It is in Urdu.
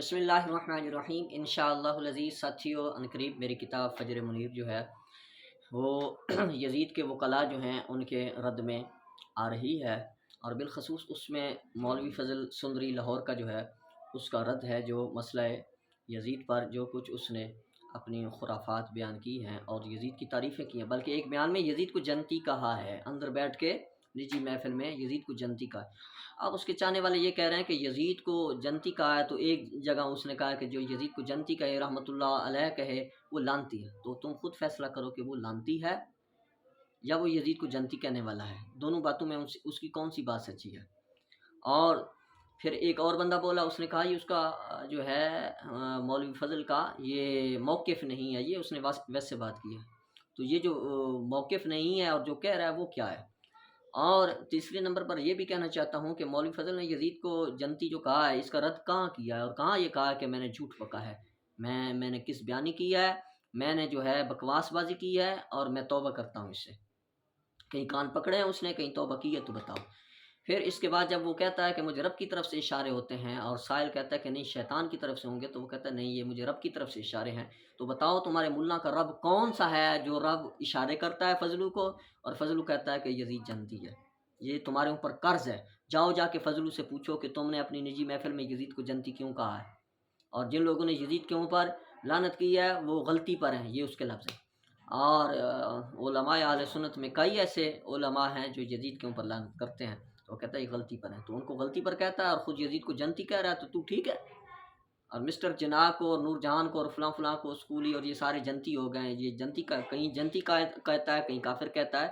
بسم اللہ الرحمن الرحیم انشاءاللہ العزیز ساتھیو عنقریب میری کتاب فجر منیر جو ہے وہ یزید کے وکلاء جو ہیں ان کے رد میں آ رہی ہے، اور بالخصوص اس میں مولوی فضل سندری لاہور کا جو ہے اس کا رد ہے، جو مسئلہ یزید پر جو کچھ اس نے اپنی خرافات بیان کی ہیں اور یزید کی تعریفیں کی ہیں، بلکہ ایک بیان میں یزید کو جنتی کہا ہے، اندر بیٹھ کے نجی محفل میں یزید کو جنتی کہا ہے۔ اب اس کے چاہنے والے یہ کہہ رہے ہیں کہ یزید کو جنتی کہا ہے، تو ایک جگہ اس نے کہا کہ جو یزید کو جنتی کہے رحمۃ اللہ علیہ کہے وہ لانتی ہے، تو تم خود فیصلہ کرو کہ وہ لانتی ہے یا وہ یزید کو جنتی کہنے والا ہے، دونوں باتوں میں اس کی کون سی بات سچی ہے۔ اور پھر ایک اور بندہ بولا، اس نے کہا یہ اس کا جو ہے مولوی فضل کا یہ موقف نہیں ہے، یہ اس نے ویسے بات کی ہے، تو یہ جو موقف نہیں ہے اور جو کہہ رہا ہے وہ کیا ہے۔ اور تیسرے نمبر پر یہ بھی کہنا چاہتا ہوں کہ مولوی فضل نے یزید کو جنتی جو کہا ہے اس کا رد کہاں کیا ہے، اور کہاں یہ کہا ہے کہ میں نے جھوٹ پکا ہے، میں نے کس بیانی کی ہے، میں نے جو ہے بکواس بازی کی ہے اور میں توبہ کرتا ہوں اس سے۔ کہیں کان پکڑے ہیں اس نے، کہیں توبہ کی ہے تو بتاؤ۔ پھر اس کے بعد جب وہ کہتا ہے کہ مجھے رب کی طرف سے اشارے ہوتے ہیں، اور سائل کہتا ہے کہ نہیں شیطان کی طرف سے ہوں گے، تو وہ کہتا ہے نہیں یہ مجھے رب کی طرف سے اشارے ہیں، تو بتاؤ تمہارے ملا کا رب کون سا ہے جو رب اشارے کرتا ہے فضلو کو، اور فضلو کہتا ہے کہ یزید جنتی ہے، یہ تمہارے اوپر قرض ہے، جاؤ جا کے فضلو سے پوچھو کہ تم نے اپنی نجی محفل میں یزید کو جنتی کیوں کہا ہے، اور جن لوگوں نے یزید کے اوپر لعنت کی ہے وہ غلطی پر ہیں، یہ اس کے لفظ ہیں۔ اور علماء اہل سنت میں کئی ایسے علماء ہیں جو یزید کے اوپر لعنت کرتے ہیں، تو وہ کہتا ہے یہ غلطی پر ہے، تو ان کو غلطی پر کہتا ہے اور خود یزید کو جنتی کہہ رہا ہے، تو ٹھیک ہے۔ اور مسٹر جناح کو اور نور جہان کو اور فلاں فلاں کو اسکولی اور یہ سارے جنتی ہو گئے ہیں، یہ جنتی کا کہیں جنتی کہتا ہے کہیں کافر کہتا ہے،